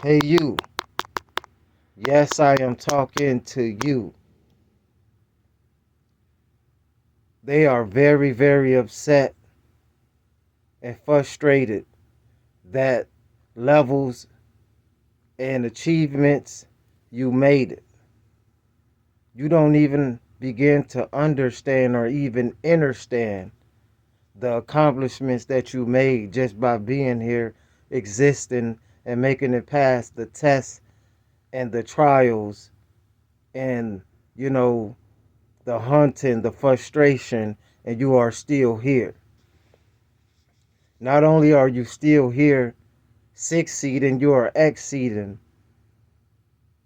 Hey you, yes I am talking to you. They are very, very upset and frustrated that levels and achievements you made it. You don't even begin to understand or even understand the accomplishments that you made just by being here, existing, and making it past the tests and the trials and, you know, the hunting, the frustration, and you are still here. Not only are you still here, succeeding, you are exceeding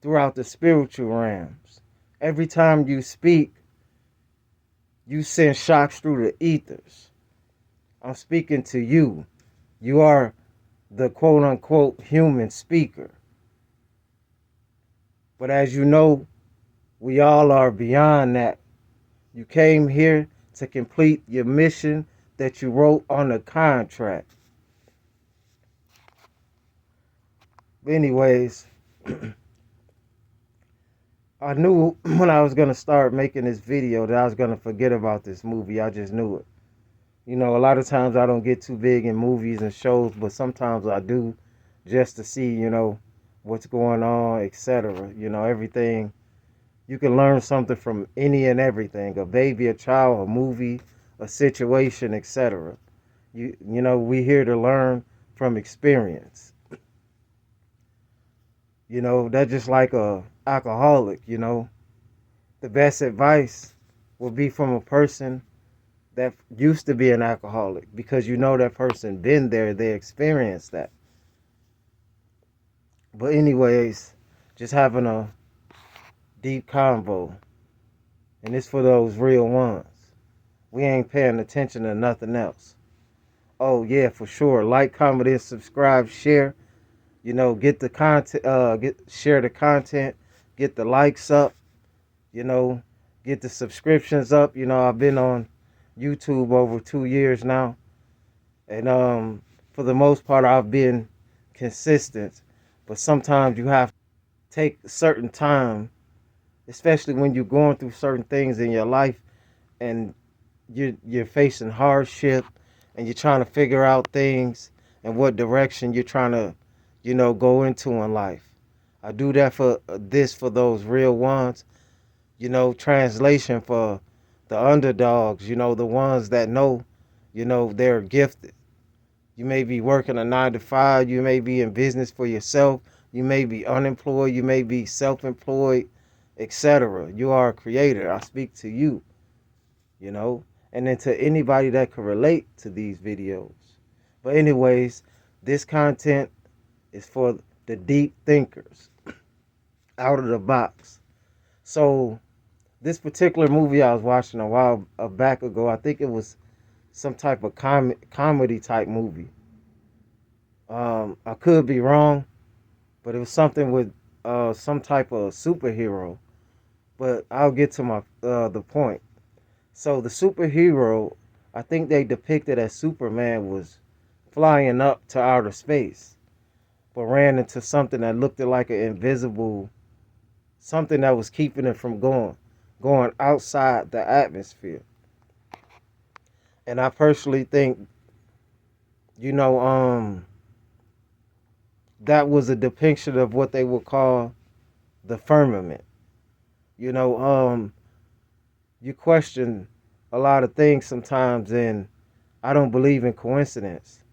throughout the spiritual realms. Every time you speak, you send shocks through the ethers. I'm speaking to you. You are the quote unquote human speaker. But as you know, we all are beyond that. You came here to complete your mission that you wrote on the contract. Anyways, I knew when I was going to start making this video that I was going to forget about this movie. I just knew it. You know, a lot of times I don't get too big in movies and shows, but sometimes I do just to see, what's going on, etc. Everything. You can learn something from any and everything. A baby, a child, a movie, a situation, etc. We here to learn from experience. That's just like a alcoholic. The best advice will be from a person that used to be an alcoholic, because that person been there, they experienced that. But anyways, just having a deep convo, and it's for those real ones. We ain't paying attention to nothing else. Oh yeah, for sure. Like, comment, and subscribe, share. Get the content, share the content, get the likes up. Get the subscriptions up. I've been on YouTube over 2 years now, and for the most part, I've been consistent. But sometimes you have to take certain time, especially when you're going through certain things in your life, and you're facing hardship, and you're trying to figure out things and what direction you're trying to, go into in life. I do that for those real ones. Translation for the underdogs. The ones that know, they're gifted. You may be working a 9 to 5. You may be in business for yourself. You may be unemployed. You may be self-employed, etc. You are a creator. I speak to you, and then to anybody that can relate to these videos. But anyways, this content is for the deep thinkers, out of the box. So this particular movie I was watching a while back ago, I think it was some type of comedy type movie. I could be wrong, but it was something with some type of superhero. But I'll get to my the point. So the superhero, I think they depicted as Superman, was flying up to outer space, but ran into something that looked like an invisible, something that was keeping it from going outside the atmosphere. And I personally think, you know, um, that was a depiction of what they would call the firmament. You know, you question a lot of things sometimes, and I don't believe in coincidence.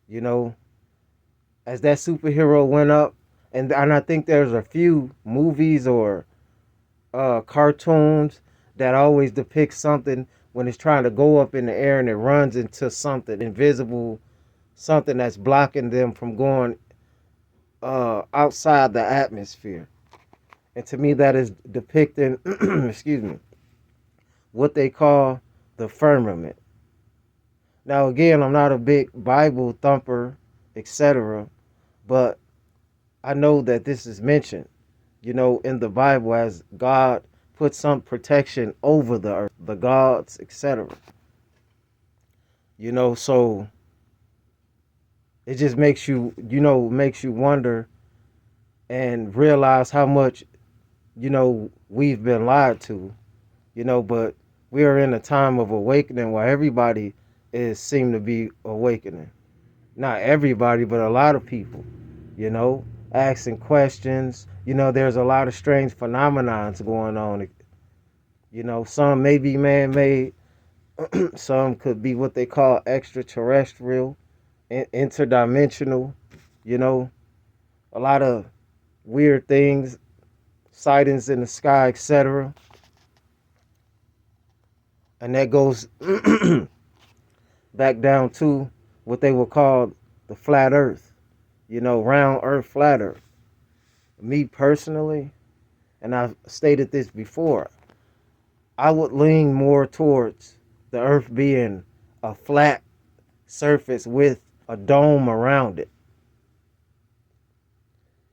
You know, as that superhero went up, and I think there's a few movies or cartoons that always depict something when it's trying to go up in the air and it runs into something invisible, something that's blocking them from going outside the atmosphere. And to me, that is depicting, excuse me, what they call the firmament. Now, again, I'm not a big Bible thumper, etc., but I know that this is mentioned, in the Bible, as God put some protection over the earth, the gods, etc. So it just makes you wonder, and realize how much, we've been lied to, but we are in a time of awakening where everybody is seem to be awakening. Not everybody, but a lot of people, you know, asking questions. There's a lot of strange phenomenons going on. Some may be man-made, some could be what they call extraterrestrial, interdimensional, you know, a lot of weird things, sightings in the sky, etc. And that goes back down to what they would call the flat earth, round earth, flat earth. Me personally, and I've stated this before, I would lean more towards the earth being a flat surface with a dome around it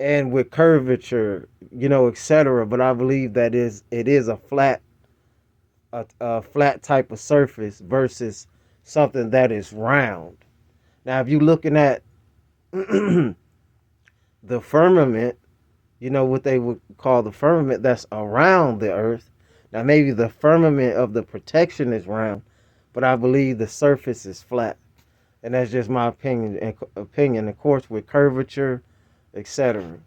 and with curvature, etc. But I believe that it is a flat type of surface versus something that is round. Now, if you're looking at the firmament, what they would call the firmament that's around the earth. Now, maybe the firmament of the protection is round, but I believe the surface is flat. And that's just my opinion, of course, with curvature, etc.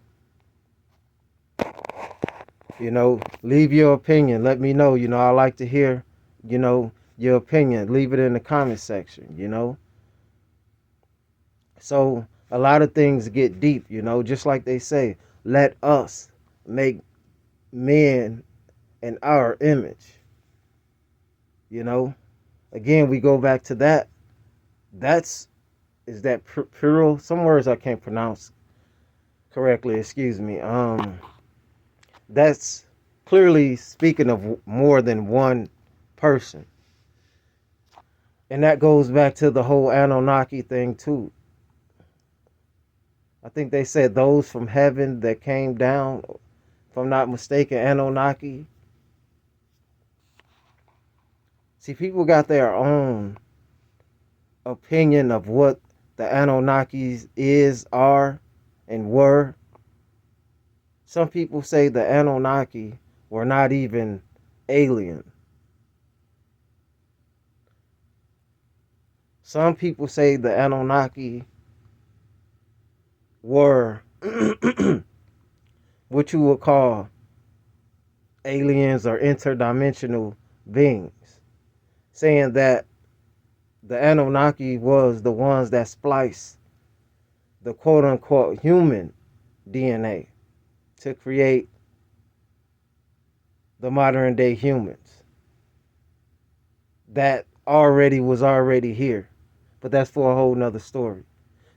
Leave your opinion. Let me know. I like to hear, your opinion. Leave it in the comment section. So a lot of things get deep, just like they say, let us make men in our image. Again, we go back to that. Is that plural? Some words I can't pronounce correctly, excuse me. That's clearly speaking of more than one person. And that goes back to the whole Anunnaki thing too. I think they said those from heaven that came down, if I'm not mistaken, Anunnaki. See, people got their own opinion of what the Anunnakis are, and were. Some people say the Anunnaki were not even alien. Some people say the Anunnaki were what you would call aliens or interdimensional beings, saying that the Anunnaki was the ones that spliced the quote-unquote human DNA to create the modern day humans that was already here. But that's for a whole nother story.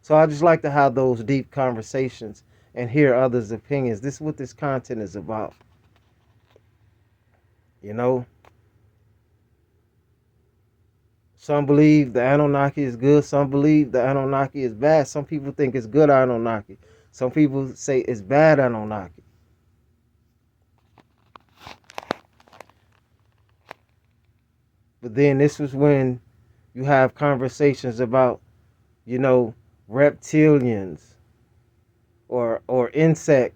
So I just like to have those deep conversations and hear others' opinions. This is what this content is about. Some believe the Anunnaki is good. Some believe the Anunnaki is bad. Some people think it's good Anunnaki. Some people say it's bad Anunnaki. But then this was when you have conversations about, reptilians or insect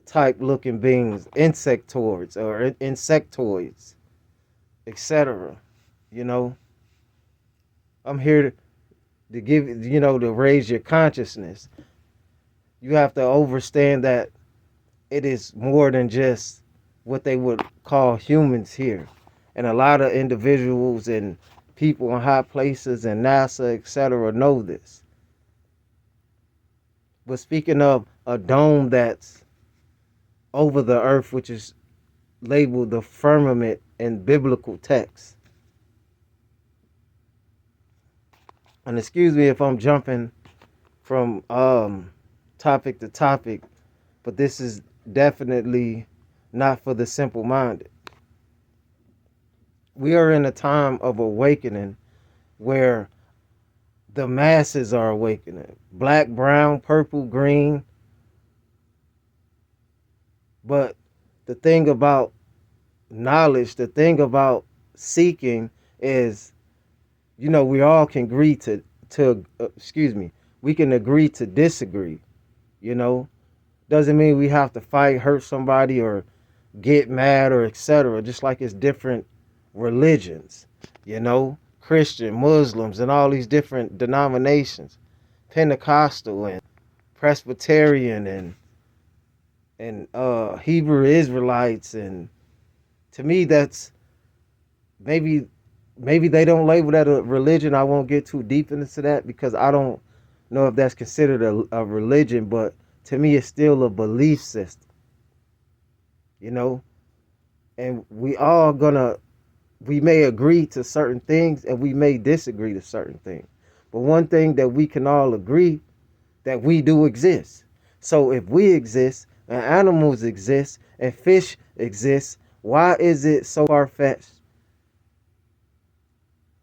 type looking beings, insectoids or insectoids, etc. I'm here to give, to raise your consciousness. You have to understand that it is more than just what they would call humans here. And a lot of individuals and people in high places and NASA, etc., know this. But speaking of a dome that's over the earth, which is labeled the firmament in biblical texts. And excuse me if I'm jumping from topic to topic, but this is definitely not for the simple-minded. We are in a time of awakening where the masses are awakening. Black, brown, purple, green. But the thing about knowledge, the thing about seeking is, we all can agree we can agree to disagree, Doesn't mean we have to fight, hurt somebody, or get mad, or etc. Just like it's different religions, Christian, Muslims, and all these different denominations, Pentecostal and Presbyterian and Hebrew Israelites, and to me that's maybe they don't label that a religion. I won't get too deep into that because I don't know if that's considered a religion, but to me it's still a belief system, and we may agree to certain things and we may disagree to certain things. But one thing that we can all agree, that we do exist. So if we exist and animals exist and fish exist, why is it so far-fetched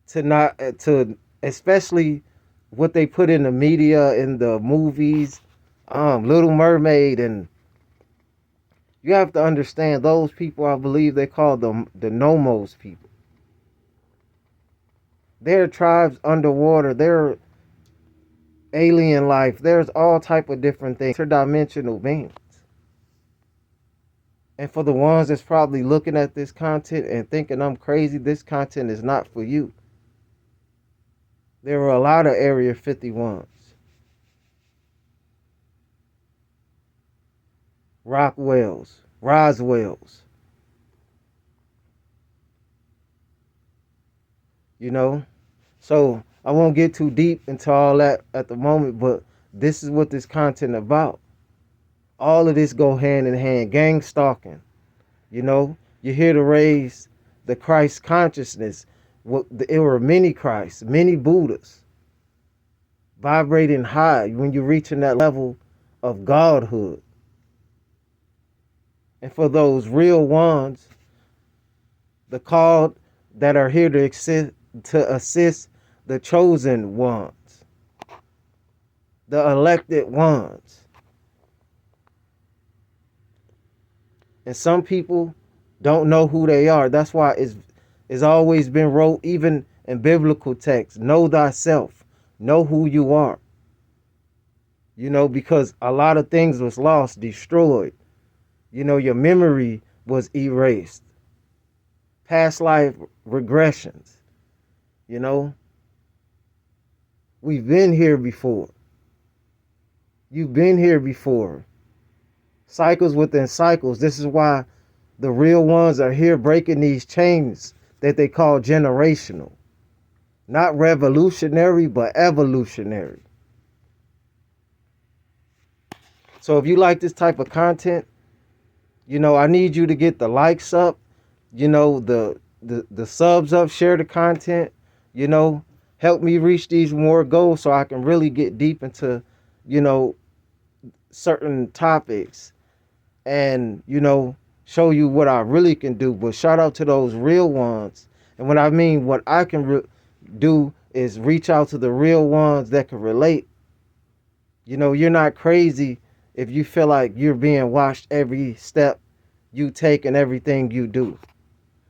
to not to especially what they put in the media, in the movies, Little Mermaid, and you have to understand those people, I believe they call them the Nomos people. There are tribes underwater. There are alien life. There's all type of different things. Interdimensional beings. And for the ones that's probably looking at this content and thinking I'm crazy, this content is not for you. There are a lot of Area 51s. Rockwells. Roswells. So I won't get too deep into all that at the moment, but this is what this content about. All of this go hand in hand. Gang stalking. You're here to raise the Christ consciousness. There were many Christs, many Buddhas, vibrating high when you're reaching that level of godhood. And for those real ones, the called that are here to assist the chosen ones, the elected ones. And some people don't know who they are. That's why it's always been wrote, even in biblical texts, know thyself, know who you are. Because a lot of things was lost, destroyed. Your memory was erased. Past life regressions. We've been here before. You've been here before. Cycles within cycles. This is why the real ones are here breaking these chains that they call generational. Not revolutionary, but evolutionary. So if you like this type of content, I need you to get the likes up, the subs up, share the content, help me reach these more goals so I can really get deep into, certain topics and, show you what I really can do. But shout out to those real ones. And when I mean what I can do is reach out to the real ones that can relate. You're not crazy if you feel like you're being watched every step you take and everything you do.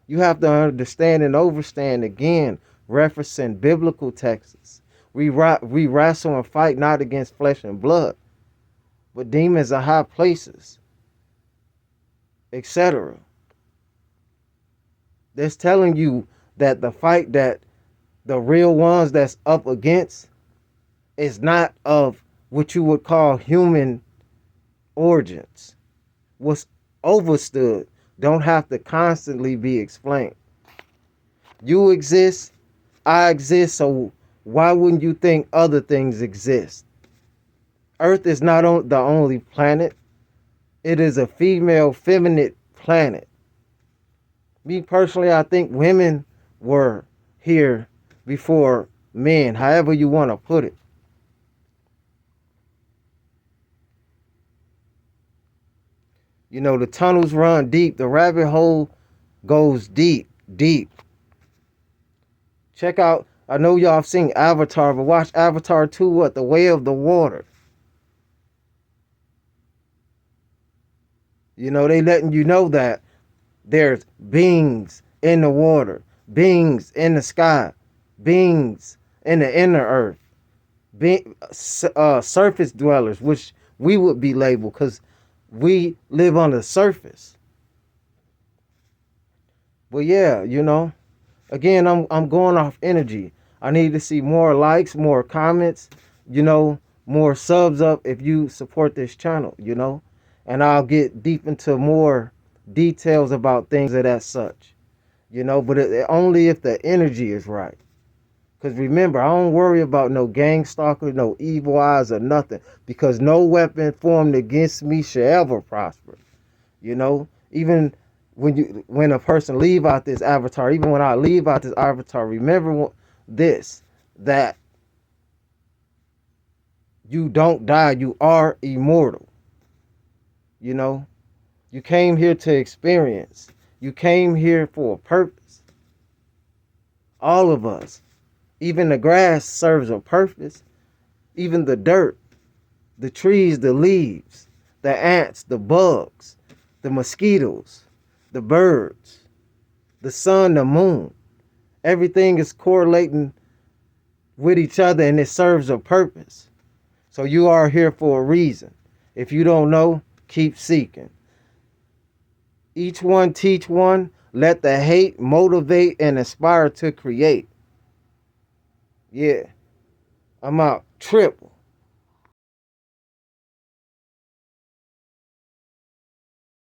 You have to understand and overstand, again, referencing biblical texts. We wrestle and fight not against flesh and blood, but demons are high places, etc. That's telling you that the fight that the real ones that's up against is not of what you would call human origins. What's overstood don't have to constantly be explained. You exist, I exist, so why wouldn't you think other things exist? Earth is not the only planet. It is a female, feminine planet. Me personally, I think women were here before men, however you want to put it. The tunnels run deep. The rabbit hole goes deep, deep. Check out, I know y'all have seen Avatar, but watch Avatar 2, The Way of the Water. They letting you know that there's beings in the water, beings in the sky, beings in the inner earth, surface dwellers, which we would be labeled, because we live on the surface. But yeah, again, I'm going off energy. I need to see more likes, more comments, more subs up if you support this channel. And I'll get deep into more details about things of that such. But only if the energy is right. Because remember, I don't worry about no gang stalker, no evil eyes or nothing. Because no weapon formed against me shall ever prosper. Even when a person leave out this avatar, even when I leave out this avatar, remember this, that you don't die, you are immortal. You came here to experience. You came here for a purpose. All of us. Even the grass serves a purpose. Even the dirt, the trees, the leaves, the ants, the bugs, the mosquitoes, the birds, the sun, the moon. Everything is correlating with each other and it serves a purpose. So you are here for a reason. If you don't know, keep seeking. Each one teach one. Let the hate motivate and inspire to create. Yeah, I'm out triple.